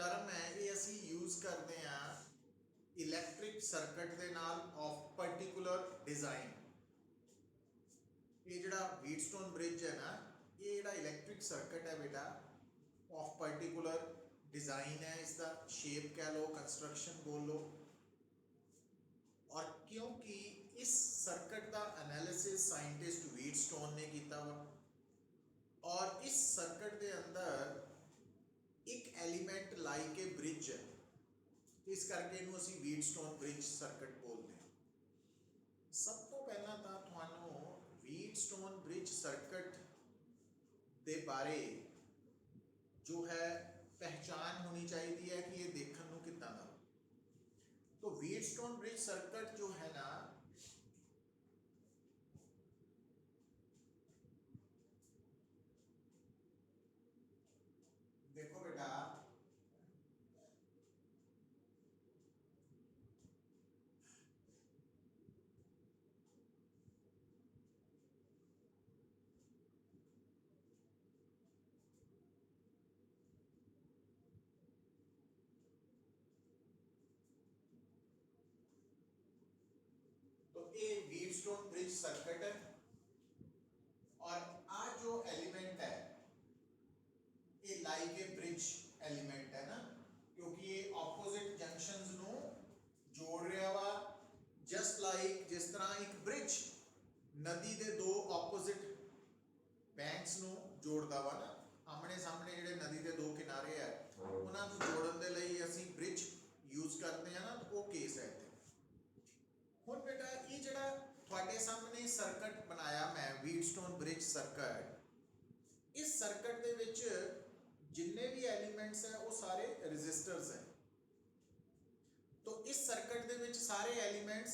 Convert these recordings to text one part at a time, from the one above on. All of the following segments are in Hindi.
टर्म है ये असी यूज करते हैं इलैक्ट्रिक सर्किट के नाल ऑफ पर्टिकुलर डिजाइन। ये जिहड़ा व्हीटस्टोन ब्रिज है ना, ये जिहड़ा इलैक्ट्रिक सर्किट है बेटा ऑफ पर्टिकुलर डिजाइन है, इसका शेप कह लो, कंस्ट्रक्शन बोल लो। और क्योंकि इस सर्किट का एनालिसिस साइंटिस्ट व्हीटस्टोन ने किया वा, और इस सर्किट के अंदर एक एलीमेंट लाई के ब्रिज है, इस करके इनू असी व्हीटस्टोन ब्रिज सर्किट बोलते हैं। सब तो पहला तो तुहानू व्हीटस्टोन ब्रिज सर्किट के बारे जो है पहचान होनी चाहिए है कि ये देखने को कितना दा। तो व्हीटस्टोन ब्रिज सर्किट जो है ना, देखो बेटा तो ये व्हीटस्टोन ब्रिज सर्किट है, और आ जो एलिमेंट है ये लाई के ब्रिज एलिमेंट है ना, क्योंकि ये ऑपोजिट जंक्शंस नु जोड़ रहा वा। जस्ट लाइक जिस तरह एक ब्रिज नदी के दो ऑपोजिट बैंक्स नु जोड़दा वा ना, आमने सामने जिहड़े नदी के दो किनारे है उन्हां नू जोड़न दे लई असीं ब्रिज यूज करते हैं ना, तो वो केस है इत्थे। हुण बेटा ये जिहड़ा तुहाडे सामने सर्किट बनाया मैं व्हीटस्टोन ब्रिज सर्किट, इस सर्किट दे विच जिन्ने भी एलिमेंट्स है वो सारे रजिस्टर्स हैं। तो इस सर्किट दे विच सारे एलिमेंट्स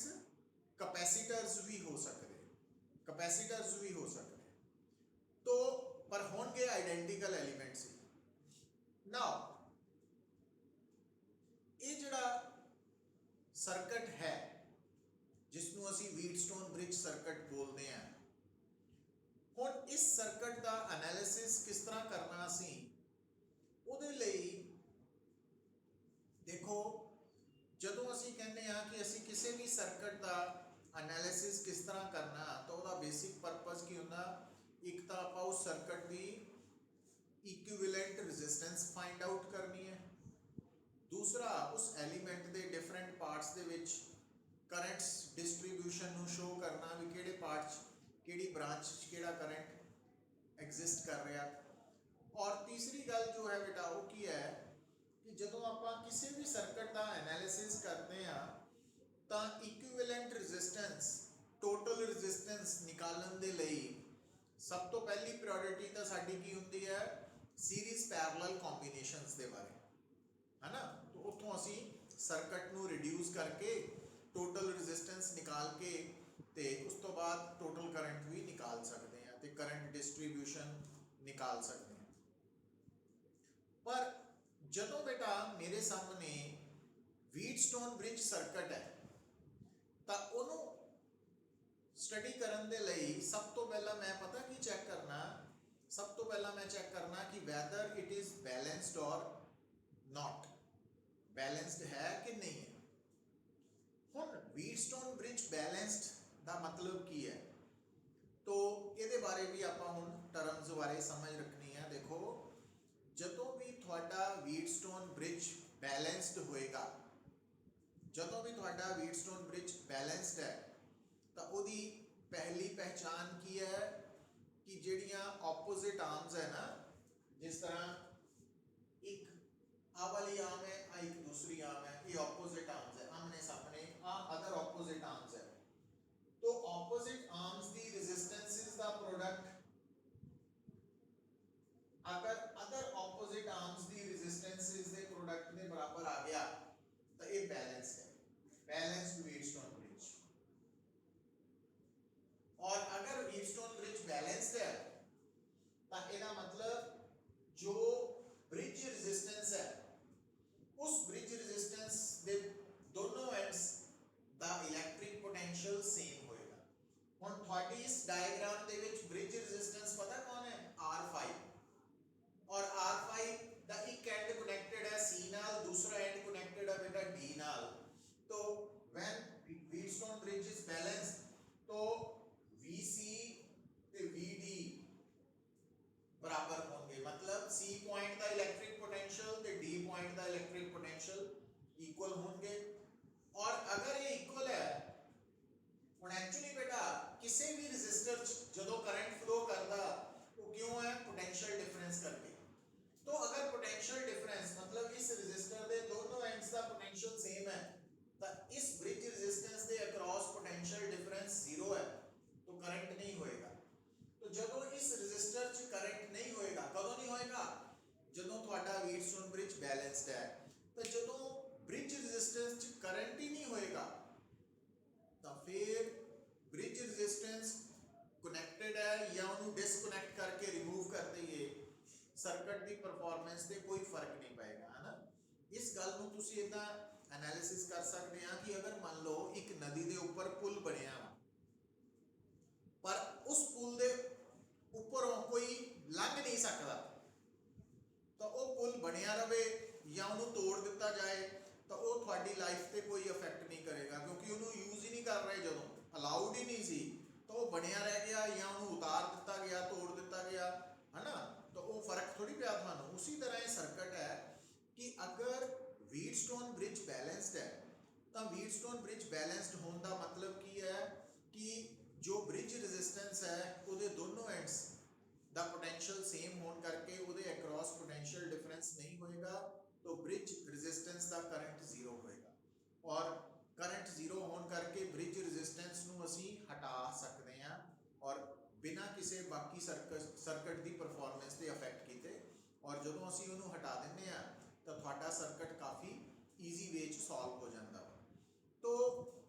कैपेसिटर्स भी हो सकते तो पर होंगे आइडेंटिकल एलिमेंट्स। नाउ ये जिहड़ा सर्किट है जिसनों असी व्हीटस्टोन ब्रिज सर्किट बोलते हैं, हुण इस सर्किट का एनालिसिस किस तरह करना सी, उहदे लई देखो जदों असी कहने कि असी किसी भी सर्किट का एनालिसिस किस तरह करना, तो वह बेसिक परपज़ की होंदा, एक तो आप उस सर्किट की इक्विवेलेंट रेजिस्टेंस फाइंड आउट करनी है, दूसरा उस एलीमेंट के डिफरेंट पार्ट्स दे विच करंट्स डिस्ट्रीब्यूशन नू शो करना भी किहड़े पार्ट किहड़ी ब्रांच किहड़ा करंट एग्जिस्ट कर रहा। और तीसरी गल जो है बेटा वो की है कि जदों आप किसी भी सर्किट का एनालिसिस करते हैं तो इक्विवेलेंट रेजिस्टेंस टोटल रेजिस्टेंस निकालने के लिए सब तो पहली प्रायोरिटी तो साडी की होंदी है सीरीज पैरेलल कॉम्बिनेशंस के बारे, है ना। तो उत्थों असी सर्किट नू रिड्यूस करके टोटल रेजिस्टेंस निकाल के ते उस तो बाद टोटल करंट भी निकाल सकते हैं ते करंट डिस्ट्रीब्यूशन निकाल सकते हैं। पर जदों बेटा मेरे सामने व्हीटस्टोन ब्रिज सर्किट है तो उन्हों स्टडी करन दे लई सब तो पहला मैं पता की चेक करना, सब तो पहला मैं चेक करना कि वैदर इट इज बैलेंस्ड और नॉट, बैलेंस्ड है कि नहीं है। हुण व्हीटस्टोन ब्रिज बैलेंस्ड का मतलब की है, तो ये बारे भी आप हुण टर्म्स बारे समझ रखनी है। देखो जदों भी तुहाडा व्हीटस्टोन ब्रिज बैलेंस्ड होएगा, जदों भी तुहाडा व्हीटस्टोन ब्रिज बैलेंस्ड है तो उहदी पहली पहचान की है कि जिहड़ियां ऑपोजिट आर्म्स है ना, जिस तरह एक आ वाली आर्म है, आ एक दूसरी आर्म है, ये ऑपोजिट आर्म्स है, आमने सामने आ अदर ऑपोजिट आर्म्स है। तो ऑपोजिट आर्म्स दी रेजिस्टेंसेस दा प्रोडक्ट अगर अदर ऑपोजिट आर्म्स दी रेजिस्टेंसेस दे प्रोडक्ट के बराबर आ गया तो ये बैलेंस है, बैलेंस्ड व्हीटस्टोन ब्रिज। और अगर व्हीटस्टोन ब्रिज बैलेंस्ड है तो इसका मतलब जो ब्रिज रेजिस्टेंस है उस ब्रिज रेजिस्टेंस दे बैलेंस्ड है, तो जो ब्रिज रेजिस्टेंस च करंट ही नहीं होएगा तो फिर ब्रिज रेजिस्टेंस कनेक्टेड है या उन्होंने डिसकनेक्ट करके रिमूव कर दईए, सर्किट की परफॉर्मेंस से कोई फर्क नहीं पेगा, है ना। इस गल नूं तुसीं इदां एनालिसिस कर सकते हैं कि अगर मान लो एक नदी के उपर पुल बनिया वा, पर उस पुल के उपरों कोई लंघ नहीं सकता, तो वो पुल बनिया रहे या उन्होंने तोड़ दिता जाए तो वो थोड़ी लाइफ पे कोई इफेक्ट नहीं करेगा, क्योंकि उन्होंने यूज ही नहीं कर रहे, जो अलाउड ही नहीं सी तो वो बनिया रह गया या उन्होंने उतार दिता गया, तोड़ दिता गया, है ना। तो वो फर्क थोड़ी पिया थानू। उसी तरह ये सर्किट है कि अगर व्हीटस्टोन ब्रिज बैलेंस्ड है तो व्हीटस्टोन ब्रिज बैलेंस्ड होने का मतलब की है कि जो ब्रिज रेजिस्टेंस है वो दोनों एंड्स दा पोटेंशियल सेम होने करके वो अक्रॉस पोटेंशियल डिफरेंस नहीं होएगा, तो ब्रिज रेजिस्टेंस का करंट जीरो होएगा, और करंट जीरो होने करके ब्रिज रेजिस्टेंस नूं असीं हटा सकते हैं और बिना किसी बाकी सर्किट की परफॉर्मेंस से अफेक्ट किए, और जो असीं उहनूं हटा दिंदे आ तो तुहाडा सर्किट काफ़ी ईजी वे सॉल्व हो जाता है। तो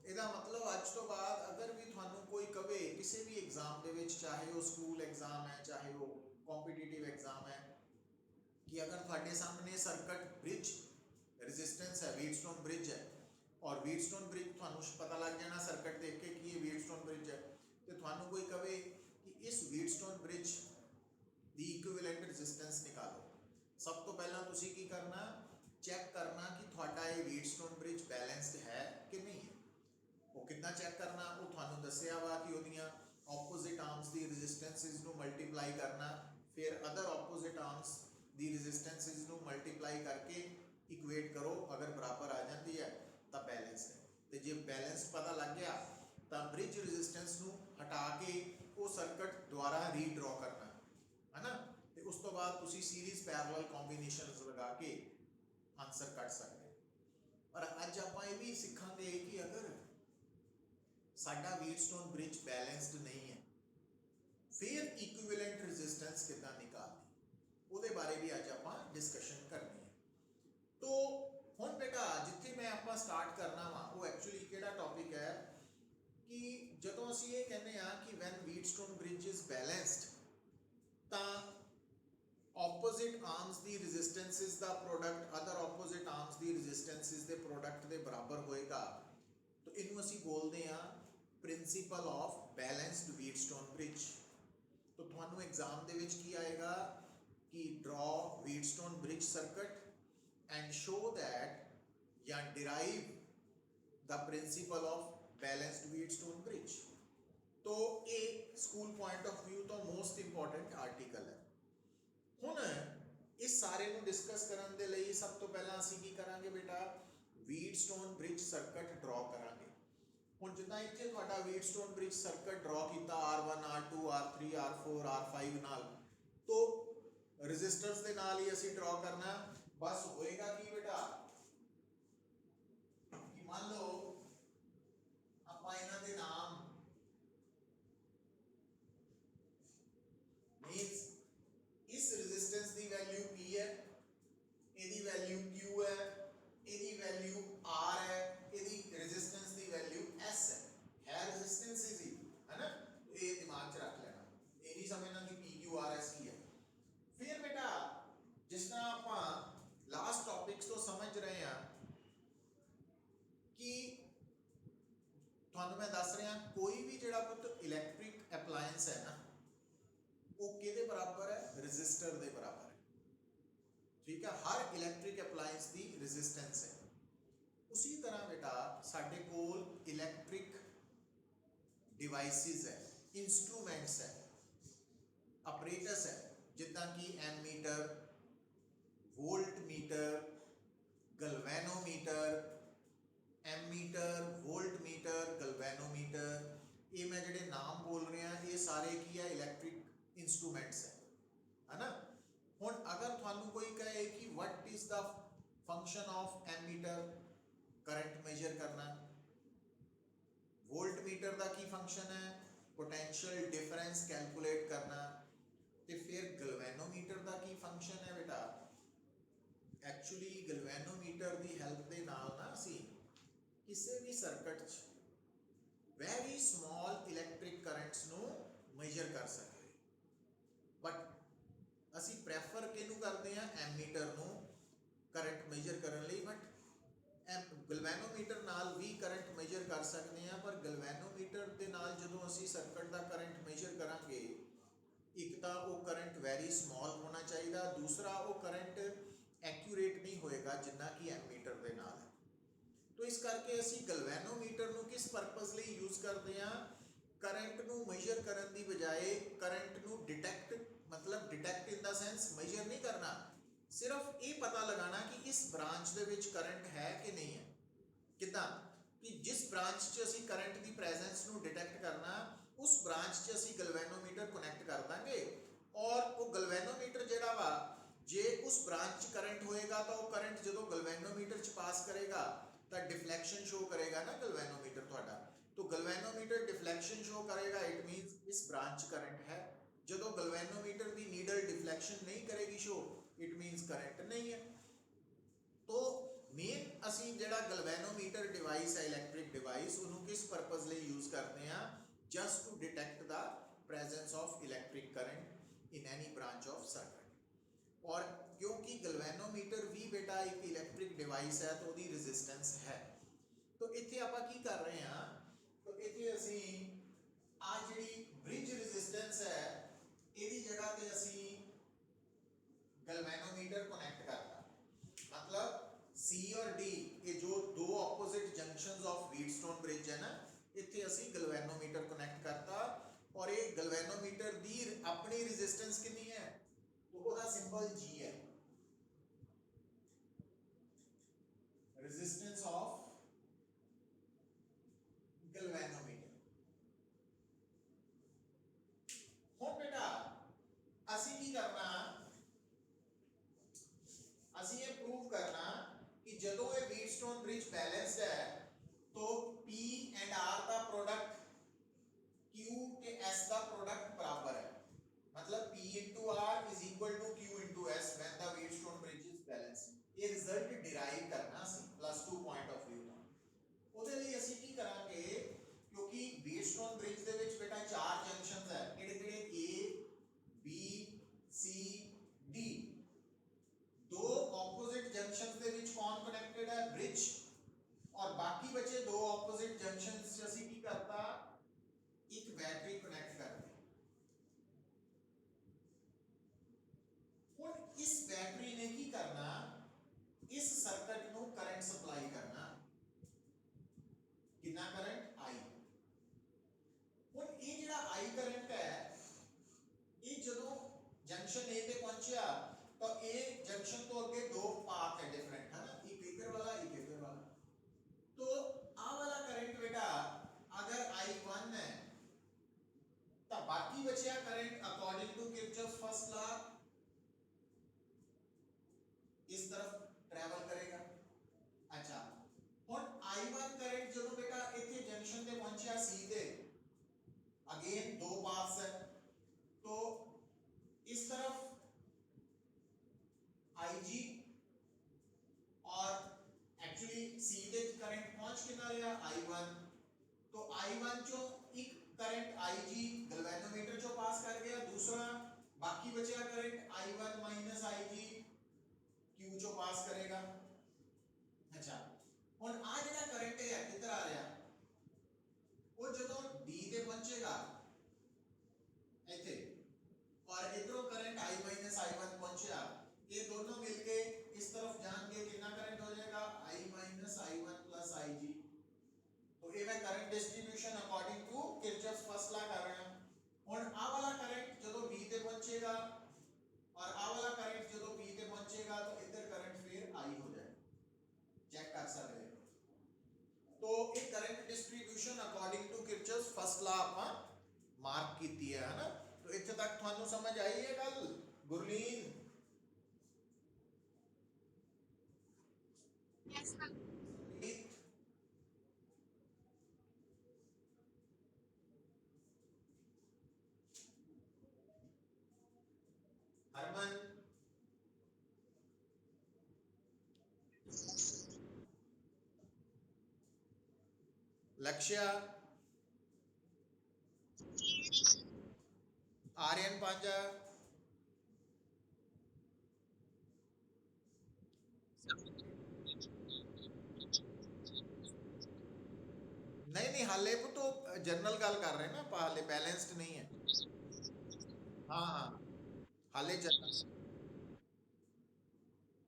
ਇਹਦਾ मतलब अज तो बाद अगर भी थानू कोई कहे किसी भी एग्जाम के विच, चाहे वो स्कूल एग्जाम है चाहे वो कॉम्पीटिटिव एग्जाम है, कि अगर थोड़े सामने सर्किट ब्रिज रेजिस्टेंस है, व्हीटस्टोन ब्रिज है, और व्हीटस्टोन ब्रिज थानू पता लग जाना सर्किट देख के कि ये व्हीटस्टोन ब्रिज है, तो थानू कोई कहे कि इस व्हीटस्टोन ब्रिज की इक्विवेलेंट रेजिस्टेंस निकालो, सब तो पहला तुसी की करना, चैक करना कि थोड़ा ये व्हीटस्टोन ब्रिज बैलेंस्ड है कि नहीं है। वो कितना चैक करना, वो थानू दसिया वा कि उहदियां ऑपोजिट आर्म्स की रेजिस्टेंसिस नू मल्टीप्लाई करना, फिर अदर ऑपोजिट आर्म्स की रेजिस्टेंसिस नू मल्टीप्लाई करके इक्वेट करो, अगर बराबर आ जाती है तो बैलेंस है, तो जे बैलेंस पता लग गया तो ब्रिज रेजिस्टेंस नू हटा के वो सर्किट दोबारा रीड्रॉ करना, है ना। तो उस तो बाद तुसी सीरीज पैरेलल कॉम्बीनेशंस लगा के आंसर कट सकते हैं। और अज आप ये भी सीखांगे कि अगर साडा व्हीटस्टोन ब्रिज बैलेंस्ड नहीं है फिर इक्विवेलेंट रेजिस्टेंस कितना निकालनी, उहदे बारे भी अज आप डिस्कशन करनी है। तो हुण बेटा जिथे मैं आप स्टार्ट करना वा वो एक्चुअली किहड़ा टॉपिक है कि जदों असीं ये कहने आ कि when Wheatstone bridge is balanced तो ऑपोजिट आर्म्स की रेजिस्टेंसिस का प्रोडक्ट अदर ऑपोजिट आर्म्स की रेजिस्टेंसिस के प्रोडक्ट के बराबर होएगा, तो इनू असीं बोलते हैं principle of balanced Wheatstone bridge. तो तुहानू एग्जाम दे विच की आएगा कि draw Wheatstone bridge circuit and show that या derive the principle of balanced Wheatstone bridge. तो ये स्कूल पॉइंट ऑफ व्यू तो मोस्ट इंपॉर्टेंट आर्टिकल है। हुण इस सारे नू डिस्कस करने के लिए सब तो पहला असीं की करांगे बेटा, व्हीटस्टोन ब्रिज सर्किट ड्रॉ करांगे। हुण जिद्दां इत्थे तुहाडा व्हीटस्टोन ब्रिज सर्किट ड्रॉ कीता R1 R2 R3 R4 R5 नाल, तो रेजिस्टेंस दे नाल ही असीं ड्रॉ करना, बस होएगा कि बेटा कि मान लो आपां इन्हां दे नाम मींस इस रेजिस्टेंस की वैल्यू P है, इहदी वैल्यू Q है, इहदी वैल्यू R है, इहदी रेजिस्टेंस की वैल्यू S है रेजिस्टेंस ही, है ना। ये दिमाग च रख लेना, ये नहीं समझना कि PQRS की है। फिर बेटा जिस तरह आप लास्ट टॉपिक्स तो समझ रहे हैं कि थानू मैं दस रहा कोई भी जिहड़ा पुत इलैक्ट्रिक एप्लायंस है ना वो किहदे बराबर है, रजिस्टर के बराबर है, ठीक है। हर इलैक्ट्रिक एप्लायंस की रजिस्टेंस है। उसी तरह बेटा साडे कोल इलैक्ट्रिक डिवाइसिस है, इंस्ट्रूमेंट्स है, अपरेटस है, जिदा कि ammeter, volt meter, galvanometer, ammeter, volt meter, galvanometer, ये मैं जिहड़े नाम बोल रहा ये सारे की है इलैक्ट्रिक इंस्ट्रूमेंट्स है ना। हुण अगर थानू कोई कहे कि what is the function of ammeter, current measure करना, वोल्ट मीटर का की फंक्शन है, पोटेंशियल डिफरेंस कैलकुलेट करना, तो फिर गलवैनोमीटर का की फंक्शन है बेटा, एक्चुअली ਗਲਵੈਨੋਮੀਟਰ ਦੀ ਹੈਲਪ ਦੇ ਨਾਲ ਨਾ ਅਸੀਂ ਕਿਸੇ ਵੀ ਸਰਕਟ 'ਚ ਵੈਰੀ ਸਮਾਲ ਇਲੈਕਟ੍ਰਿਕ ਕਰੰਟਸ ਨੂੰ ਮੇਜਰ ਕਰ ਸਕਦੇ। ਬਟ ਅਸੀਂ ਪ੍ਰੈਫਰ ਕਿਹਨੂੰ ਕਰਦੇ ਆ, ਐਮੀਟਰ ਨੂੰ ਕਰੰਟ ਮੇਜਰ ਕਰਨ ਲਈ। ਬਟ ਗਲਵੈਨੋਮੀਟਰ ਨਾਲ ਵੀ ਕਰੰਟ ਮੇਜਰ ਕਰ ਸਕਦੇ ਆ, ਪਰ ਗਲਵੈਨੋਮੀਟਰ ਦੇ ਨਾਲ ਜਦੋਂ ਅਸੀਂ ਸਰਕਟ ਦਾ ਕਰੰਟ ਮੇਜਰ ਕਰਾਂਗੇ, ਇੱਕ ਤਾਂ ਉਹ ਕਰੰਟ ਵੈਰੀ ਸਮਾਲ ਹੋਣਾ ਚਾਹੀਦਾ, ਦੂਸਰਾ ਉਹ ਕਰੰਟ ਐਕਿਊਰੇਟ ਨਹੀਂ ਹੋਏਗਾ ਜਿੰਨਾ ਕਿ ਐਮੀਟਰ ਦੇ ਨਾਲ ਹੈ। तो इस करके ਅਸੀਂ ਗਲਵੈਨੋਮੀਟਰ ਨੂੰ ਕਿਸ ਪਰਪਸ ਲਈ ਯੂਜ਼ ਕਰਦੇ ਆ, ਕਰੰਟ ਨੂੰ ਮੇਜਰ ਕਰਨ ਦੀ ਬਜਾਏ ਕਰੰਟ ਨੂੰ ਡਿਟੈਕਟ, मतलब detect in the sense measure नहीं करना, सिर्फ ये पता लगाना कि इस ब्रांच ਦੇ ਵਿੱਚ ਕਰੰਟ ਹੈ ਕਿ ਨਹੀਂ ਹੈ। ਕਿਦਾਂ कि जिस ब्रांच 'ਚ ਅਸੀਂ ਕਰੰਟ ਦੀ ਪ੍ਰੈਜ਼ੈਂਸ ਨੂੰ ਡਿਟੈਕਟ ਕਰਨਾ, ਉਸ ब्रांच 'ਚ ਅਸੀਂ ਗਲਵੈਨੋਮੀਟਰ ਕਨੈਕਟ ਕਰ ਦਾਂਗੇ, ਔਰ ਉਹ ਗਲਵੈਨੋਮੀਟਰ ਜਿਹੜਾ ਵਾ, ਜੇ ਉਸ ब्रांच 'ਚ ਕਰੰਟ ਹੋਏਗਾ ਤਾਂ ਉਹ ਕਰੰਟ ਜਦੋਂ ਗਲਵੈਨੋਮੀਟਰ 'ਚ ਪਾਸ ਕਰੇਗਾ ਤਾਂ डिफ्लेक्शन शो करेगा ना गलवैनोमीटर ਤੁਹਾਡਾ। तो गलवैनोमीटर डिफ्लेक्शन शो करेगा, इट मीन्स इस ब्रांच करंट है। ਜਦੋਂ गलवैनोमीटर ਦੀ नीडल डिफ्लेक्शन नहीं करेगी शो, इट मीन्स करंट नहीं है। तो मेन ਅਸੀਂ ਜਿਹੜਾ गलवैनोमीटर डिवाइस है, इलैक्ट्रिक डिवाइस, ਉਹਨੂੰ किस पर्पस ਲਈ यूज करते हैं, just to detect the presence of electric current in any branch of circuit। और क्योंकि गलवैनोमीटर भी बेटा एक इलैक्ट्रिक डिवाइस है तो ਉਹਦੀ रेजिस्टेंस है। तो ਇੱਥੇ ਆਪਾਂ ਕੀ ਕਰ ਰਹੇ ਹਾਂ, तो ਇੱਥੇ ਅਸੀਂ ਆ ਜਿਹੜੀ ब्रिज रेजिस्टेंस है ਇਹਦੀ जगह ਤੇ ਅਸੀਂ गलवैनोमीटर कनेक्ट करता। मतलब C और D ये जो दो opposite junctions of Wheatstone bridge है ना, ਇੱਥੇ ਅਸੀਂ गलवैनोमीटर कनेक्ट करता, और ये गलवैनोमीटर ਦੀ अपनी रेजिस्टेंस कितनी है, तो ਉਹਦਾ सिंबल G है, रेजिस्टेंस ऑफ गलवैनोमीटर। ਹੁਣ बेटा ਅਸੀਂ ਕੀ ਕਰਨਾ, ਅਸੀਂ ਇਹ प्रूव करना कि ਜਦੋਂ ਇਹ व्हीटस्टोन ब्रिज बैलेंस्ड है तो P एंड R का प्रोडक्ट Q के S का प्रोडक्ट बराबर है। मतलब P into R is equal to Q into S when the Wheatstone bridge is balanced। ये रिजल्ट डिराइव करना ਸੀ +2 पॉइंट ऑफ व्यू ਤੋਂ। ਉਹਦੇ ਲਈ ਅਸੀਂ ਕੀ ਕਰਾਂਗੇ, क्योंकि व्हीटस्टोन ब्रिज ਦੇ ਵਿੱਚ बेटा चार जंक्शंस है, ਕਿਹੜੇ-ਕਿਹੜੇ, A B C D। दो ऑपोजिट जंक्शंस ਦੇ ਵਿੱਚ कौन कनेक्टेड है, ब्रिज, और बाकी बचे दो ऑपोजिट जंक्शंस से ਅਸੀਂ ਕੀ ਕਰਤਾ, एक बैटरी कनेक्ट करते। और इस बैटरी ने की करना, इस सर्किट ਨੂੰ करंट सप्लाई करना, कितना करंट I। और ये ਜਿਹੜਾ I करंट है, ये ਜਦੋਂ जंक्शन A ਤੇ ਪਹੁੰਚਿਆ तो A जंक्शन तो अगे दो पाथ है डिफरेंट, है ना, एक इधर वाला एक इधर वाला। तो आ वाला करंट बेटा अगर I1 है तो बाकी बचा current according to Kirchhoff first law इस तरफ ट्रैवल करेगा। अच्छा, और I1 करंट जो बेटा इतने जंक्शन पे पहुंचा C ते, अगेन दो पाथ्स है, तो इस तरफ IG और एक्चुअली C ਦੇ करंट पहुंच कितना रहा, I1। तो I1 चो एक करंट IG गलवैनोमीटर चो पास कर गया, दूसरा बाकी बचा current I1 minus IG Q चो पास करेगा। अच्छा, और आ ਜਿਹੜਾ करंट है किधर आ रहा, वो ਜਦੋਂ D ਤੇ ਪਹੁੰਚੇਗਾ ਇੱਥੇ, और इधरों करंट I माइनस I1 पहुंचा, ये दोनों मिलके इस तरफ जाएंगे, कितना करंट हो जाएगा, I minus I1 plus IG। तो ये मैं current distribution according to Kirchhoff first law कर रहा हूं। और आ वाला करंट जो B ते पहुंचेगा और आ वाला करंट जो B ते पहुंचेगा तो इधर करंट फिर I हो जाएगा, चेक कर सकते हो। तो ये current distribution according to Kirchhoff first law ਆਪਾਂ मार्क कीती है ना। तो ਇੱਥੇ तक ਤੁਹਾਨੂੰ समझ आई है गल गुरलीन? Yes, sir. हरमन लक्ष्य, आर्यन 5, नहीं नहीं हाले को तो जनरल गल कर रहे हैं ना ਆਪਾਂ, हाले बैलेंस्ड नहीं है। हाँ हाँ, हाले जनरल।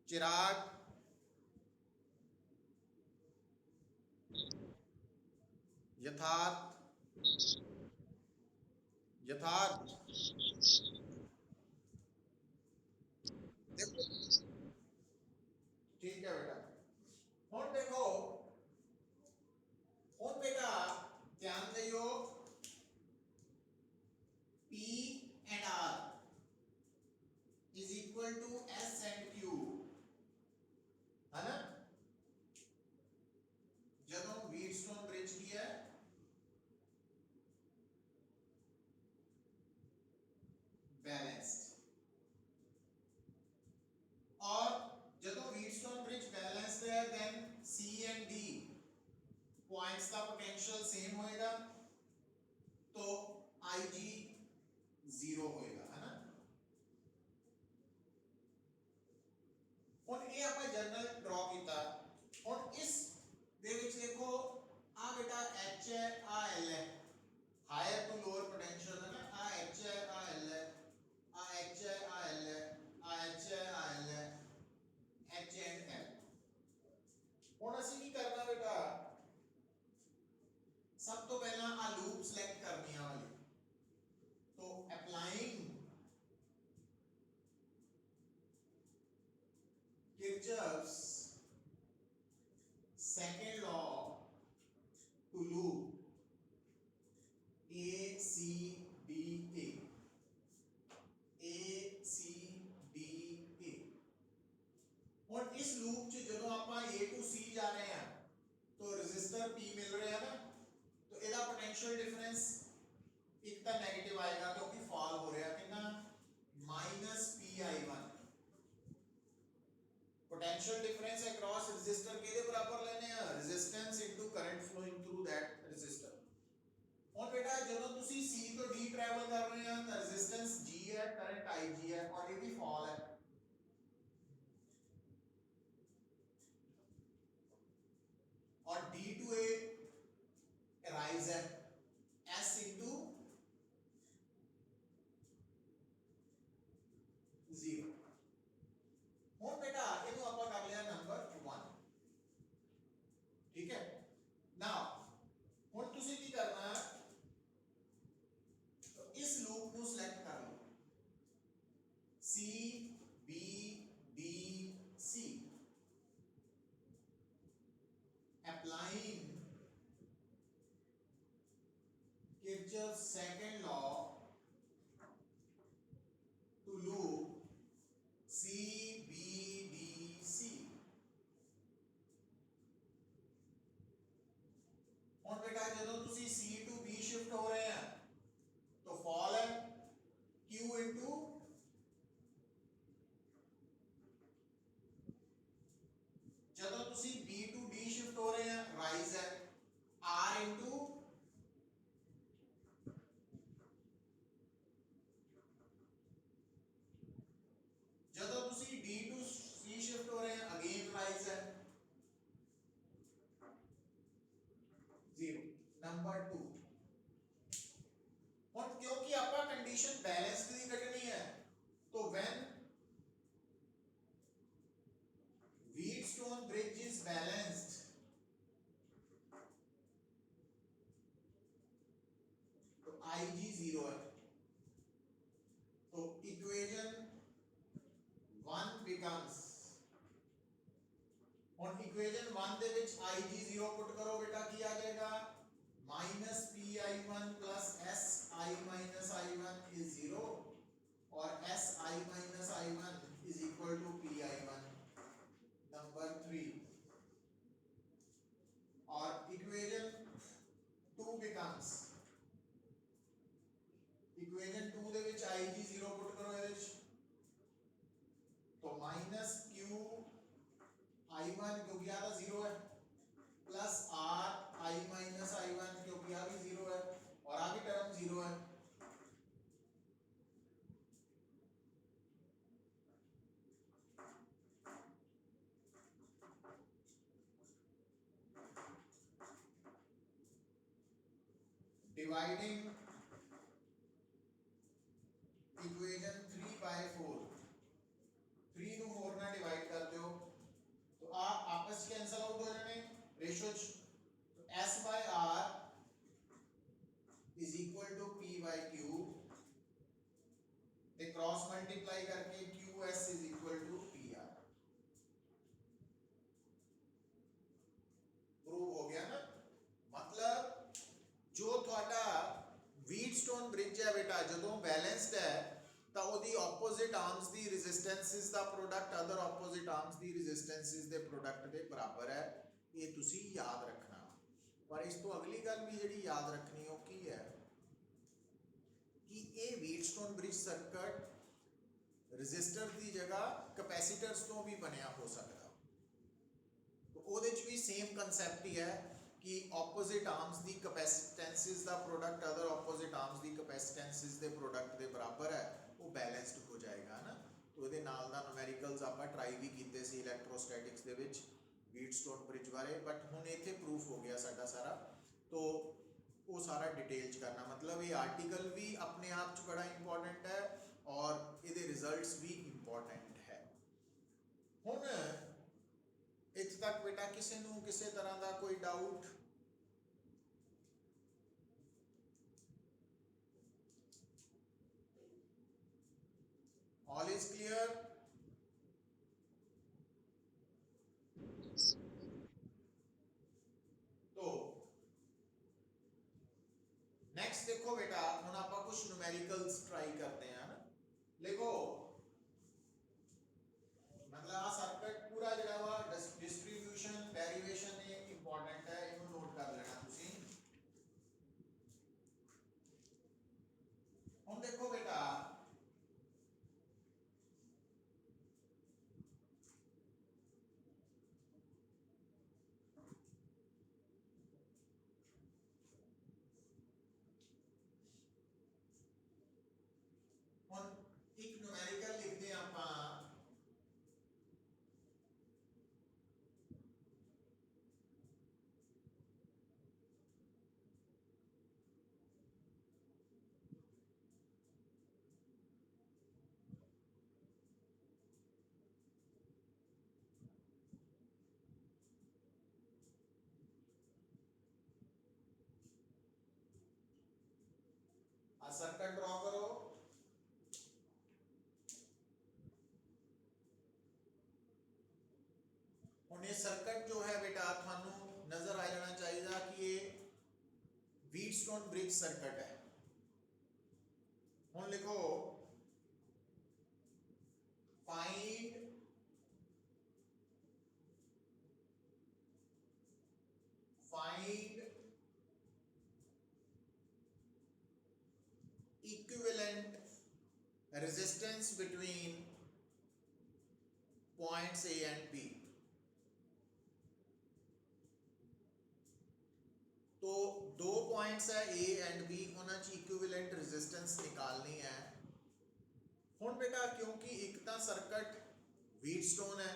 चिराग, यथार्थ, यथार्थ। देखो, ठीक है बेटा। और देखो, और बेटा ध्यान दियो, P and R is equal to S and Q, है ना। ਜਦੋਂ ਵੀਟਸਟੋਨ ਬ੍ਰਿਜ ਕੀ ਹੈ, बैलेंस्ड। और ਜਦੋਂ ਵੀਟਸਟੋਨ ਬ੍ਰਿਜ बैलेंस्ड है then C and D points का पोटेंशियल सेम होएगा, तो IG 0 होएगा, है ना। ਹੁਣ ਇਹ ਆਪਾਂ ਜਨਰਲ ਡਰਾ ਕੀਤਾ। ਹੁਣ ਇਸ ਦੇ ਵਿੱਚ ਦੇਖੋ ਆ ਬੇਟਾ H ਹੈ, ਆ L ਹੈ, हायर टू लोअर पोटेंशियल है ना। आ H है, आ L है, आ H है, आ L है, आ H है, आ L है, H एंड L। ਹੁਣ ਅਸੀਂ ਕੀ ਕਰਨਾ बेटा, सब तो पहला आ लूप सिलेक्ट करनी है वाली, तो applying Kirchhoff's second law to loop A C D A, A C D A। और इस लूप च जो आप A to C जा रहे हैं तो रजिस्टर P मिल रहा है ना, तो ਇਹਦਾ पोटेंशियल डिफरेंस एक तो नेगेटिव आएगा क्योंकि फॉल हो रहा है कितना, -PI1। Potential difference across resistor किहदे बराबर लेने हैं, resistance into current flowing through that resistor. और बेटा ਜਦੋਂ ਤੁਸੀਂ C ਤੋਂ D ट्रैवल कर रहे हैं तो रेजिस्टेंस G है, करंट IG है, और ये भी फॉल है। और D to A राइज है, S into 0। ਹੁਣ बेटा ਇਹਨੂੰ ਆਪਾਂ ਕਰ ਲਿਆ ਨੰਬਰ 1, ठीक है। नाउ ਹੁਣ ਤੁਸੀਂ ਕੀ करना है, तो इस लूप को सिलेक्ट कर लो, C B D C, applying Kirchhoff's second law to loop C B D C। ਹੁਣ बेटा ਜਦੋਂ ਤੁਸੀਂ C to B शिफ्ट हो रहे हैं तो फॉल है Q into ਜਦੋਂ ਤੁਸੀਂ B to D शिफ्ट हो रहे हैं राइज है R into ਜਦੋਂ ਤੁਸੀਂ D to C शिफ्ट हो रहे हैं अगेन राइज है 0। नंबर 2, और क्योंकि आपका कंडीशन बैलेंस्ड की कटनी है, तो when Wheatstone bridge is balanced, तो IG 0 है, तो इक्वेशन 1 becomes, और इक्वेशन 1 ਦੇ ਵਿੱਚ IG 0 पुट करो बेटा की आ जाएगा -PI1 plus SI minus I1 is 0, और SI minus I1 is equal to PI1। Number 3, और इक्वेशन 2 becomes, इक्वेशन 2 ਦੇ ਵਿੱਚ IG 0 पुट करो ਇਹਦੇ ਵਿੱਚ, तो -Q I1 क्योंकि आ 0 है, plus R I minus I1 dividing equation 3 by 4, 3 ਨੂੰ 4 ਨਾਲ डिवाइड कर दो तो आ आपस कैंसिल आउट हो जाने रेशियो तो s by r is equal to p by q ते क्रॉस मल्टीप्लाई करके qs is equal to pr prove हो गया ना। मतलब जो थोड़ा व्हीटस्टोन ब्रिज है बेटा ਜਦੋਂ बैलेंस्ड है ਤਾਂ ਉਹਦੀ ਆਪੋਜ਼ਿਟ ਆਰਮਸ ਦੀ ਰੈਜ਼ਿਸਟੈਂਸਿਸ ਦਾ ਪ੍ਰੋਡਕਟ ਅਦਰ ਆਪੋਜ਼ਿਟ ਆਰਮਸ ਦੀ ਰੈਜ਼ਿਸਟੈਂਸਿਸ ਦੇ ਪ੍ਰੋਡਕਟ ਦੇ ਬਰਾਬਰ ਹੈ। ਇਹ ਤੁਸੀਂ ਯਾਦ ਰੱਖਣਾ। ਪਰ ਇਸ ਤੋਂ ਅਗਲੀ ਗੱਲ ਵੀ ਜਿਹੜੀ ਯਾਦ ਰੱਖਣੀ ਉਹ ਕੀ ਹੈ ਕਿ ਇਹ ਵੀਟਸਟੋਨ ਬ੍ਰਿਜ ਸਰਕਟ ਰੈਜ਼ਿਸਟਰ ਦੀ ਜਗ੍ਹਾ ਕੈਪੈਸਿਟਰਸ ਤੋਂ ਵੀ ਬਣਿਆ ਹੋ ਸਕਦਾ। ਉਹਦੇ ਚ ਵੀ ਸੇਮ ਕਨਸੈਪਟ ਹੀ ਹੈ कि opposite arms ਦੀ capacitance ਦਾ product other opposite arms ਦੀ capacitance ਦੇ product ਦੇ ਬਰਾਬਰ ਹੈ ਉਹ balanced ਹੋ ਜਾਏਗਾ ਨਾ। तो ਇਹਦੇ ਨਾਲ ਦਾ numericals ਆਪਾਂ ਟਰਾਈ ਵੀ ਕੀਤੇ ਸੀ ਇਲੈਕਟ੍ਰੋਸਟੈਟਿਕਸ ਦੇ ਵਿੱਚ ਵੀਟਸਟੋਨ ਬ੍ਰਿਜ ਬਾਰੇ ਬਟ ਹੁਣ ਇੱਥੇ ਪ੍ਰੂਫ ਹੋ ਗਿਆ ਸਾਡਾ ਸਾਰਾ। तो वो सारा डिटेल च करना मतलब ये आर्टिकल भी अपने आप च बड़ा इंपॉर्टेंट है और ਇਹਦੇ रिजल्ट्स भी इंपॉर्टेंट है। ਹੁਣ ਇੱਥੇ ਤੱਕ बेटा किसी ਨੂੰ ਕਿਸੇ तरह ਦਾ कोई डाउट all is clear? तो नेक्स्ट देखो बेटा ਹੁਣ ਆਪਾਂ कुछ न्यूमेरिकल्स ट्राई करते हैं ना। लिखो मतलब आ सर्किट पूरा ਜਿਹੜਾ ਵਾ डिस्ट्रीब्यूशन डेरिवेशन ਇਹ इंपॉर्टेंट है ਇਹਨੂੰ ਨੋਟ ਕਰ ਲੈਣਾ ਤੁਸੀਂ। ਹੁਣ देखो बेटा ਹੁਣ ਇੱਕ न्यूमेरिकल लिखते हैं ਆਪਾਂ आ सर्कल ड्रॉ करो। ਹੁਣ ਇਹ ਸਰਕਟ ਜੋ ਹੈ बेटा ਤੁਹਾਨੂੰ ਨਜ਼ਰ ਆ ਜਾਣਾ ਚਾਹੀਦਾ ਕਿ ਇਹ ਵੀਟਸਟੋਨ ਬ੍ਰਿਜ ਸਰਕਟ ਹੈ। ਹੁਣ ਲਿਖੋ find equivalent resistance between points A and B। तो दो पॉइंट्स है A एंड B ਉਹਨਾਂ ਚ इक्विवेलेंट रेजिस्टेंस निकालनी है। ਹੁਣ बेटा क्योंकि एक ਤਾਂ सर्किट व्हीटस्टोन है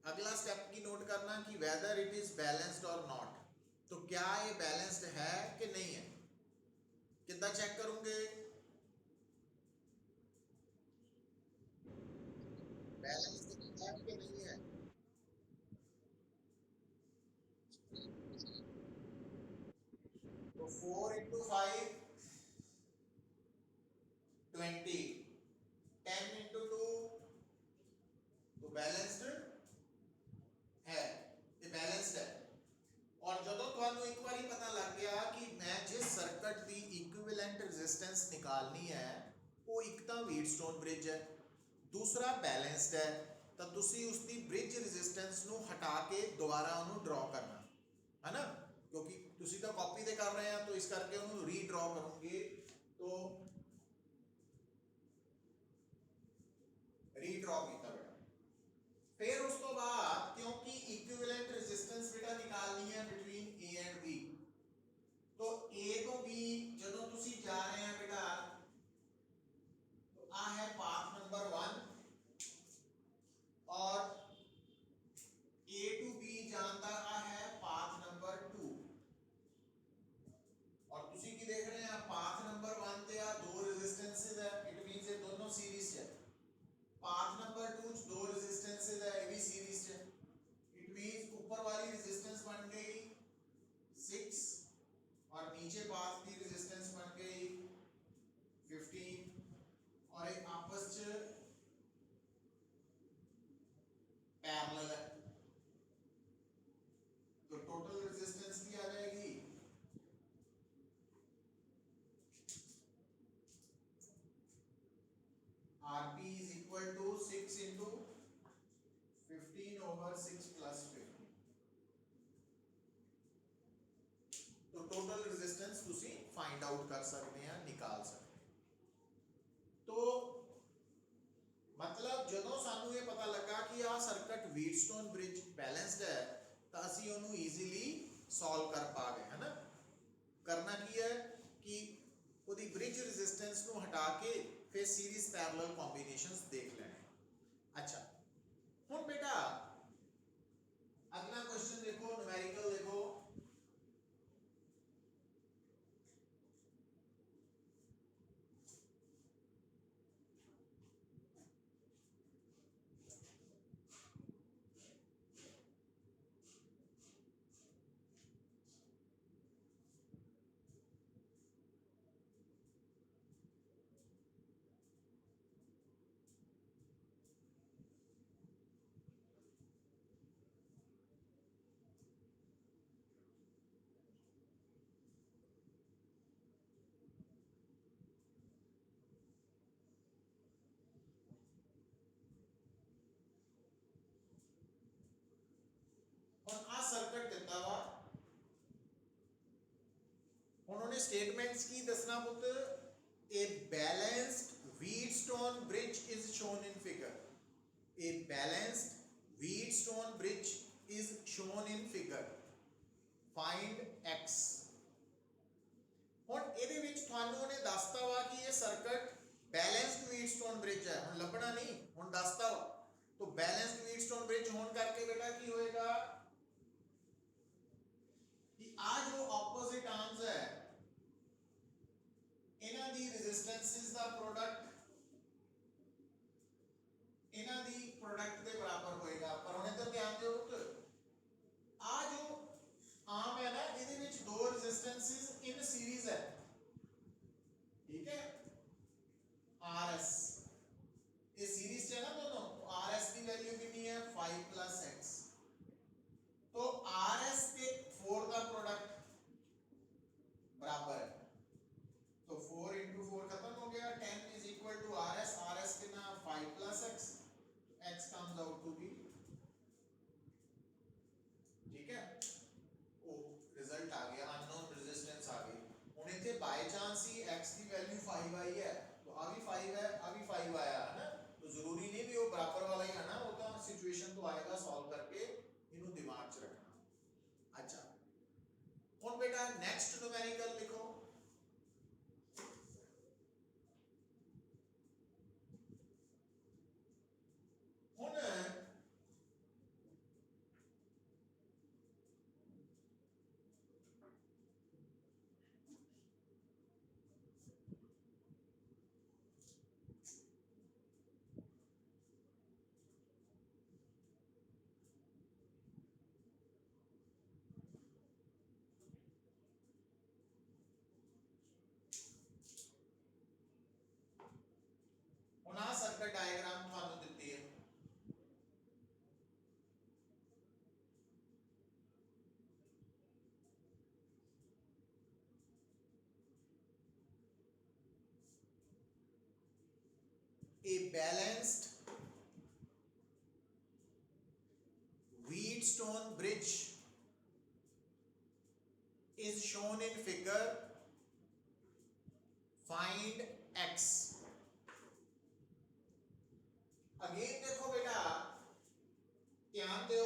अगला स्टेप की नोट करना कि वेदर इट इज बैलेंस्ड और नॉट। तो क्या ये बैलेंस्ड है कि नहीं है कितना चेक करोगे बैलेंस्ड है कि नहीं है। तो 4 into 5 20 10 into 2 तो बैलेंस्ड है ये बैलेंस्ड है। और ਜਦੋਂ ਤੁਹਾਨੂੰ ਇੱਕ ਵਾਰੀ ਪਤਾ ਲੱਗ ਗਿਆ ਕਿ ਮੈਂ ਜਿਸ ਸਰਕਟ ਦੀ ਇਕੁਇਵਲੈਂਟ ਰੈਜ਼ਿਸਟੈਂਸ ਨਿਕਾਲਣੀ ਹੈ ਉਹ ਇੱਕ ਤਾਂ ਵੀਟਸਟੋਨ ਬ੍ਰਿਜ ਹੈ दूसरा बैलेंस्ड है तो तुसी उसकी ब्रिज रेजिस्टेंस ਨੂੰ हटा के दोबारा ਉਹਨੂੰ ड्रॉ करना है ना क्योंकि तुसी तो कॉपी ते कर रहे हैं तो इस करके ਉਹਨੂੰ रीड्रॉ करोगे। तो रीड्रॉ किया बेटा फिर उस तो बाद क्योंकि इक्विवेलेंट रेजिस्टेंस बेटा निकालनी है बिटवीन ए एंड बी तो ए तो बी ਜਦੋਂ ਤੁਸੀਂ ਜਾ ਰਹੇ हैं बेटा तो आ है पाथ नंबर 1 और A to B जानता है पाथ नंबर 2 और तुसी की देख 6 प्लस 50 तो टोटल रेजिस्टेंस ਤੁਸੀਂ फाइंड आउट कर सकते हैं निकाल सकते हैं तो मतलब ਜਦੋਂ ਸਾਨੂੰ ਇਹ ਪਤਾ ਲੱਗਾ ਕਿ ਆ ਸਰਕਟ ਵੀਟਸਟੋਨ ਬ੍ਰਿਜ ਬੈਲੈਂਸਡ ਹੈ ਤਾਂ ਅਸੀਂ ਉਹਨੂੰ ਈਜ਼ੀਲੀ ਸੋਲਵ ਕਰ ਪਾ ਗਏ ਹੈ ਨਾ करना की है कि ਉਹਦੀ ब्रिज रेजिस्टेंस ਨੂੰ हटा के फिर सीरीज पैरेलल कॉम्बिनेशंस देख लेने अच्छा ਹੁਣ बेटा अगला क्वेश्चन देखो न्यूमेरिकल देखो ਹੁਣ ਆ ਸਰਕਟ ਦਿੱਤਾ ਵਾ ਹੁਣ ਉਹਨੇ ਸਟੇਟਮੈਂਟਸ ਕੀ ਦੱਸਣਾ ਪੁੱਤ a balanced Wheatstone bridge is shown in figure a balanced Wheatstone bridge is shown in figure find x ਹੁਣ ਇਹਦੇ ਵਿੱਚ ਤੁਹਾਨੂੰ ਉਹਨੇ ਦੱਸਤਾ ਵਾ ਕਿ ਇਹ ਸਰਕਟ ਬੈਲੈਂਸਡ Wheatstone bridge ਹੈ ਹੁਣ ਲੱਭਣਾ ਨਹੀਂ ਹੁਣ ਦੱਸਤਾ ਵਾ तो बैलेंस्ड Wheatstone bridge होने करके बेटा की होएगा कि आ जो ऑपोजिट आर्म्स है इना दी रेजिस्टेंसेस दा प्रोडक्ट इना दी प्रोडक्ट के बराबर होएगा पर होने तो ध्यान दियो तो आ जो आर्म है ना इहदे विच दो रेजिस्टेंसेस इन सीरीज है ठीक है RS ये सीरीज है ना दोनों RS की वैल्यू कितनी है 5 प्लस x तो RS के 4 का प्रोडक्ट बराबर है तो 4 into 4 खत्म हो गया 10 is equal to RS RS कितना 5 plus x x comes out to be ठीक है ओ रिजल्ट आ गया अननोन रेजिस्टेंस आ गई ਹੁਣ ਇੱਥੇ बाय चांस ही x की वैल्यू 5 आई है तो आ भी 5 है आ भी 5 आया है ना तो जरूरी नहीं भी वो बराबर वाला ही आना वो तो सिचुएशन तो आएगा सॉल्व करके इन्हों दिमाग च रखना अच्छा हुन बेटा नेक्स्ट न्यूमेरिकल लिखो हुन आ सर्किट डायग्राम थानू दित्ती है a balanced Wheatstone bridge is shown in figure find x again देखो बेटा ध्यान दो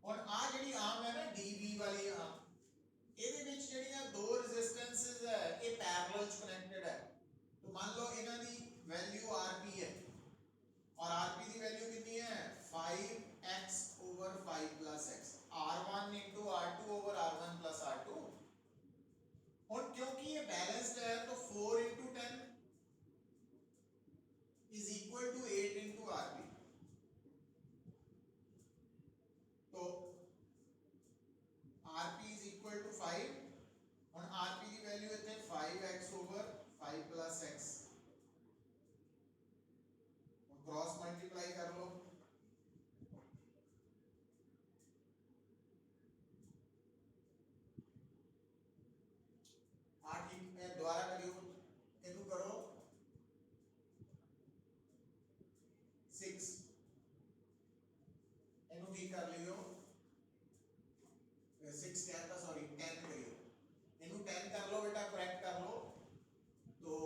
और आ जड़ी आर्म है ना डीबी वाली आर्म ਇਹਦੇ ਵਿੱਚ ਜਿਹੜੀਆਂ ਦੋ ਰੈਜ਼ਿਸਟੈਂਸਸ ਹੈ ਇਹ ਪੈਰਲਲ ਚ ਕਨੈਕਟਡ ਹੈ तो मान लो इन्हां दी वैल्यू rp है और rp दी वैल्यू कितनी है 5x over 5 plus x r1 into r2 over r1 plus r2 और क्योंकि ये बैलेंस्ड है तो 4 ਕੀ ਕਰ ਲਿਓ 6 कहता सॉरी 10 करियो इनू 10 कर लो बेटा करेक्ट कर लो तो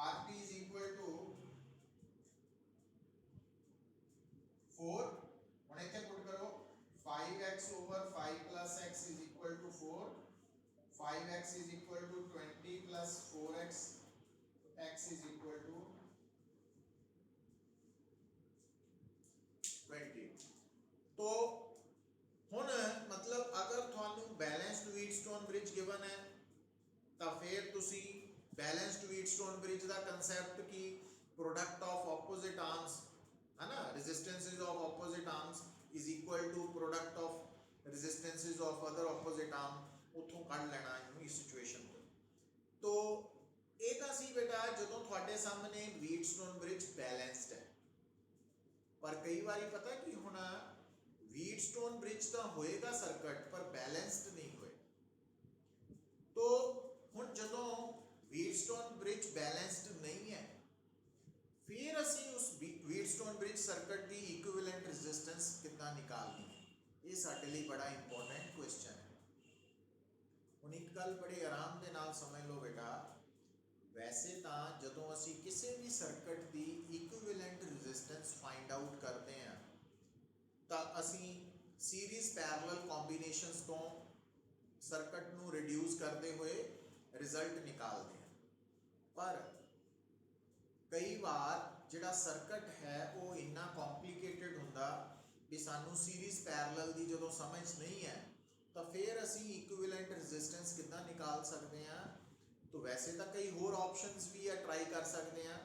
RT is equal to 4 ਹੁਣ ਇੱਥੇ ਪੁੱਟ ਕਰੋ 5x over 5 plus x is equal to 4 5x is equal to 20 plus 4x x is equal to 20 तो ਹੁਣ मतलब अगर ਤੁਹਾਨੂੰ ਬੈਲੈਂਸਡ ਵੀਟਸਟੋਨ ਬ੍ਰਿਜ ਗਿਵਨ ਹੈ ਤਾਂ ਫਿਰ ਤੁਸੀਂ ਬੈਲੈਂਸਡ ਵੀਟਸਟੋਨ ਬ੍ਰਿਜ ਦਾ ਕਨਸੈਪਟ ਕੀ ਪ੍ਰੋਡਕਟ ਆਫ ਆਪੋਜ਼ਿਟ ਆਰਮਸ है ना resistances of opposite arms is equal to product of resistances of other opposite arm ਉਥੋਂ ਕੱਢ ਲੈਣਾ ਇਹਨੂੰ ਇਸ ਸਿਚੁਏਸ਼ਨ ਤੋਂ ਇਹ ਤਾਂ ਸੀ ਬੇਟਾ ਜਦੋਂ ਤੁਹਾਡੇ ਸਾਹਮਣੇ ਵੀਟਸਟੋਨ ਬ੍ਰਿਜ ਬੈਲੈਂਸਡ ਹੈ ਪਰ ਕਈ ਵਾਰੀ ਪਤਾ ਕੀ ਹੋਣਾ ਵੀਟਸਟੋਨ ਬ੍ਰਿਜ ਤਾਂ ਹੋਏਗਾ ਸਰਕਟ ਪਰ ਬੈਲੈਂਸਡ ਨਹੀਂ ਹੋਏਗਾ तो ਹੁਣ ਜਦੋਂ ਵੀਟਸਟੋਨ ਬ੍ਰਿਜ ਬੈਲੈਂਸਡ ਨਹੀਂ ਹੈ फिर ਅਸੀਂ ਉਸ ਵੀਟਸਟੋਨ ਬ੍ਰਿਜ ਸਰਕਟ ਦੀ ਇਕੁਇਵਲੈਂਟ ਰੈਜ਼ਿਸਟੈਂਸ ਕਿੱਦਾਂ ਨਿਕਾਲਣੀ ਹੈ ਇਹ ਸਾਡੇ ਲਈ ਬੜਾ ਇੰਪੋਰਟੈਂਟ ਕੁਐਸਚਨ ਹੈ ਹੁਣ ਇੱਕ ਗੱਲ ਬੜੇ ਆਰਾਮ ਦੇ ਨਾਲ ਸਮਝ ਲਓ ਬੇਟਾ ਵੈਸੇ ਤਾਂ ਜਦੋਂ ਅਸੀਂ ਕਿਸੇ ਵੀ ਸਰਕਟ ਦੀ ਇਕੁਇਵਲੈਂਟ ਰੈਜ਼ਿਸਟੈਂਸ ਫਾਈਂਡ ਆਊਟ ਕਰਦੇ ਹਾਂ ਤਾਂ ਅਸੀਂ ਸੀਰੀਜ਼ ਪੈਰਲਲ ਕੰਬੀਨੇਸ਼ਨਸ ਤੋਂ ਸਰਕਟ ਨੂੰ ਰਿਡਿਊਸ ਕਰਦੇ ਹੋਏ ਰਿਜ਼ਲਟ ਨਿਕਾਲਦੇ ਹਾਂ ਪਰ ਕਈ ਵਾਰ ਜਿਹੜਾ ਸਰਕਟ ਹੈ ਉਹ ਇੰਨਾ ਕੰਪਲਿਕੇਟਡ ਹੁੰਦਾ ਕਿ ਸਾਨੂੰ ਸੀਰੀਜ਼ ਪੈਰਲਲ ਦੀ ਜਦੋਂ ਸਮਝ ਨਹੀਂ ਹੈ ਤਾਂ ਫਿਰ ਅਸੀਂ ਇਕੁਇਵਲੈਂਟ ਰੈਜ਼ਿਸਟੈਂਸ ਕਿੱਦਾਂ ਨਿਕਾਲ ਸਕਦੇ ਹਾਂ ਤਾਂ ਵੈਸੇ ਤਾਂ ਕਈ ਹੋਰ ਆਪਸ਼ਨਸ ਵੀ ਹੈ ਟਰਾਈ ਕਰ ਸਕਦੇ ਹਾਂ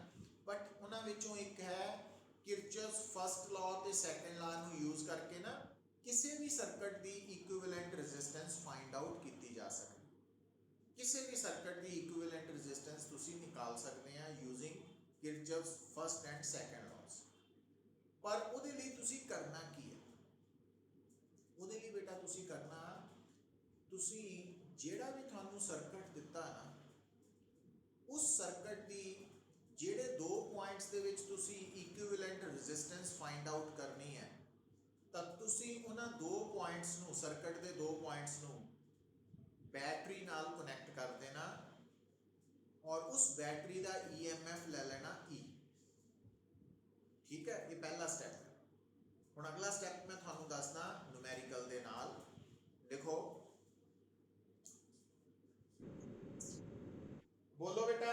ਬਟ ਉਹਨਾਂ ਵਿੱਚੋਂ ਇੱਕ ਹੈ ਕਿਰਚੌਫਸ ਫਸਟ ਲਾਅ ਤੇ ਸੈਕੰਡ ਲਾਅ ਨੂੰ ਯੂਜ਼ ਕਰਕੇ ਨਾ ਕਿਸੇ ਵੀ ਸਰਕਟ ਦੀ ਇਕੁਇਵਲੈਂਟ ਰੈਜ਼ਿਸਟੈਂਸ ਫਾਈਂਡ ਆਊਟ ਕੀਤੀ ਜਾ ਸਕਦੀ ਕਿਸੇ ਵੀ ਸਰਕਟ ਦੀ ਇਕੁਇਵਲੈਂਟ ਰੈਜ਼ਿਸਟੈਂਸ ਤੁਸੀਂ ਨਿਕਾਲ ਸਕਦੇ ਆ ਯੂਜ਼ਿੰਗ ਕਿਰਚੌਫਸ ਫਸਟ ਐਂਡ ਸੈਕੰਡ ਲਾਅਸ ਪਰ ਉਹਦੇ ਲਈ ਤੁਸੀਂ ਕਰਨਾ ਕੀ ਹੈ ਉਹਦੇ ਲਈ ਬੇਟਾ ਤੁਸੀਂ ਕਰਨਾ ਤੁਸੀਂ ਜਿਹੜਾ ਵੀ ਤੁਹਾਨੂੰ ਸਰਕਟ ਦਿੱਤਾ ਨਾ ਉਸ ਸਰਕਟ ਦੀ ਜਿਹੜੇ ਦੋ ਪੁਆਇੰਟਸ ਦੇ ਵਿੱਚ ਤੁਸੀਂ ਇਕੁਇਵਲੈਂਟ ਰੈਜ਼ਿਸਟੈਂਸ ਫਾਈਂਡ ਆਊਟ ਕਰਨੀ ਹੈ ਤਾਂ ਤੁਸੀਂ ਉਹਨਾਂ ਦੋ ਪੁਆਇੰਟਸ ਨੂੰ ਸਰਕਟ ਦੇ ਦੋ ਪੁਆਇੰਟਸ ਨੂੰ बैटरी नाल कनेक्ट कर देना और उस बैटरी का EMF ले लेना E ठीक है ये पहला स्टेप है हुण अगला स्टेप मैं थानू दसदा न्यूमेरिकल दे नाल देखो बोलो बेटा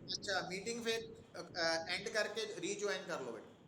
अच्छा मीटिंग फिर एंड करके रीजॉइन कर लो बेटा